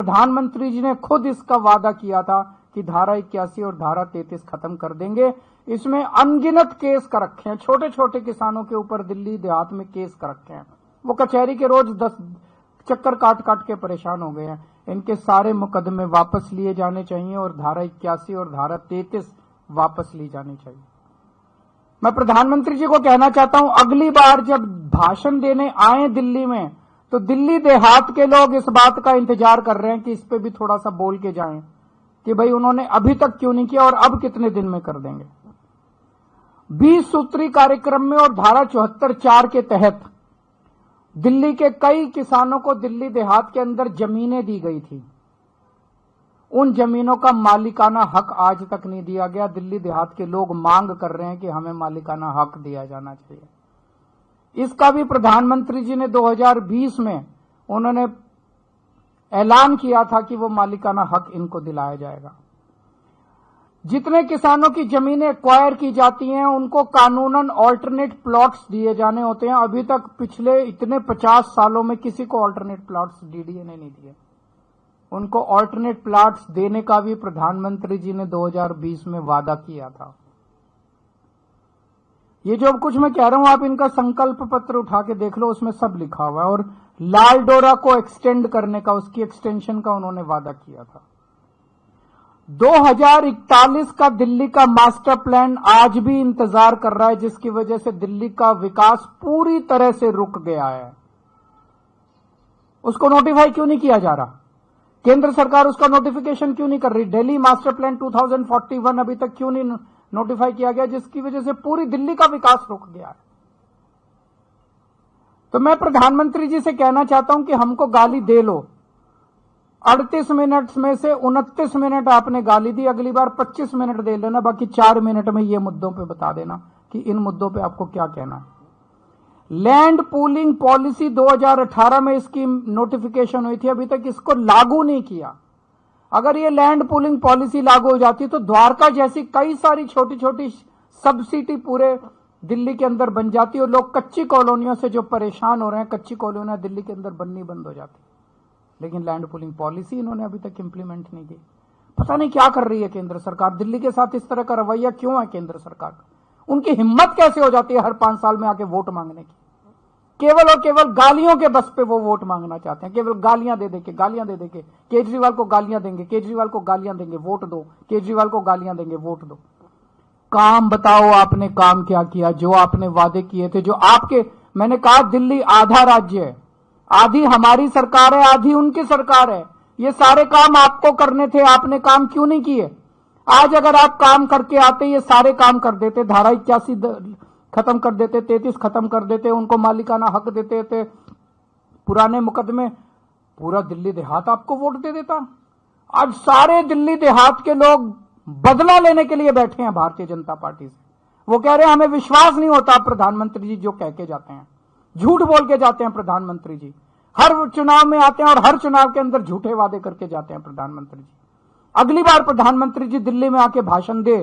प्रधानमंत्री जी ने खुद इसका वादा किया था कि धारा 81 और धारा 33 खत्म कर देंगे। इसमें अनगिनत केस कर रखे हैं, छोटे छोटे किसानों के ऊपर दिल्ली देहात में केस कर रखे हैं। वो कचहरी के रोज 10 चक्कर काट काट के परेशान हो गए हैं। इनके सारे मुकदमे वापस लिए जाने चाहिए और धारा 81 और धारा 33 वापस ली जानी चाहिए। मैं प्रधानमंत्री जी को कहना चाहता हूं, अगली बार जब भाषण देने आए दिल्ली में, तो दिल्ली देहात के लोग इस बात का इंतजार कर रहे हैं कि इस पे भी थोड़ा सा बोल के जाएं कि भाई उन्होंने अभी तक क्यों नहीं किया और अब कितने दिन में कर देंगे। 20 सूत्री कार्यक्रम में और धारा 74(4) के तहत दिल्ली के कई किसानों को दिल्ली देहात के अंदर जमीनें दी गई थी। उन जमीनों का मालिकाना हक आज तक नहीं दिया गया। दिल्ली देहात के लोग मांग कर रहे हैं कि हमें मालिकाना हक दिया जाना चाहिए। इसका भी प्रधानमंत्री जी ने 2020 में उन्होंने ऐलान किया था कि वो मालिकाना हक इनको दिलाया जाएगा। जितने किसानों की जमीनें एक्वायर की जाती हैं उनको कानूनन ऑल्टरनेट प्लॉट्स दिए जाने होते हैं। अभी तक पिछले इतने 50 सालों में किसी को ऑल्टरनेट प्लॉट्स डीडीए ने नहीं दिए। उनको ऑल्टरनेट प्लॉट्स देने का भी प्रधानमंत्री जी ने 2020 में वादा किया था। ये जो कुछ मैं कह रहा हूं आप इनका संकल्प पत्र उठा के देख लो, उसमें सब लिखा हुआ है। और लाल डोरा को एक्सटेंड करने का, उसकी एक्सटेंशन का उन्होंने वादा किया था। 2041 का दिल्ली का मास्टर प्लान आज भी इंतजार कर रहा है, जिसकी वजह से दिल्ली का विकास पूरी तरह से रुक गया है। उसको नोटिफाई क्यों नहीं किया जा रहा? केंद्र सरकार उसका नोटिफिकेशन क्यों नहीं कर रही? दिल्ली मास्टर प्लान 2041 अभी तक क्यों नहीं नोटिफाई किया गया, जिसकी वजह से पूरी दिल्ली का विकास रुक गया है। तो मैं प्रधानमंत्री जी से कहना चाहता हूं कि हमको गाली दे लो। 38 मिनट में से 29 मिनट आपने गाली दी, अगली बार 25 मिनट दे लेना, बाकी 4 मिनट में ये मुद्दों पे बता देना कि इन मुद्दों पे आपको क्या कहना है। लैंड पूलिंग पॉलिसी 2018 में इसकी नोटिफिकेशन हुई थी, अभी तक इसको लागू नहीं किया। अगर ये लैंड पूलिंग पॉलिसी लागू हो जाती तो द्वारका जैसी कई सारी छोटी छोटी सब सिटी पूरे दिल्ली के अंदर बन जाती और लोग कच्ची कॉलोनियों से जो परेशान हो रहे हैं, कच्ची कॉलोनियां दिल्ली के अंदर बननी बंद हो जाती। लेकिन लैंड पूलिंग पॉलिसी इन्होंने अभी तक इंप्लीमेंट नहीं की। पता नहीं क्या कर रही है केंद्र सरकार। दिल्ली के साथ इस तरह का रवैया क्यों है केंद्र सरकार का? उनकी हिम्मत कैसे हो जाती है हर 5 साल में आके वोट मांगने की? केवल और केवल गालियों के बस पे वो वोट मांगना चाहते हैं। केवल गालियां दे देके केजरीवाल को गालियां देंगे, केजरीवाल को गालियां देंगे, वोट दो, केजरीवाल को गालियां देंगे, वोट दो। काम बताओ, आपने काम क्या किया? जो आपने वादे किए थे, जो आपके, मैंने कहा दिल्ली आधा राज्य है, आधी हमारी सरकार है, आधी उनकी सरकार है। ये सारे काम आपको करने थे, आपने काम क्यों नहीं किए? आज अगर आप काम करके आते, ये सारे काम कर देते। धारा 81 खत्म कर देते, 33 खत्म कर देते, उनको मालिकाना हक देते थे, पुराने मुकदमे, पूरा दिल्ली देहात आपको वोट दे देता। आज सारे दिल्ली देहात के लोग बदला लेने के लिए बैठे हैं भारतीय जनता पार्टी से। वो कह रहे हैं हमें विश्वास नहीं होता प्रधानमंत्री जी जो कह के जाते हैं, झूठ बोल के जाते हैं प्रधानमंत्री जी। हर चुनाव में आते हैं और हर चुनाव के अंदर झूठे वादे करके जाते हैं प्रधानमंत्री जी। अगली बार प्रधानमंत्री जी दिल्ली में आके भाषण दे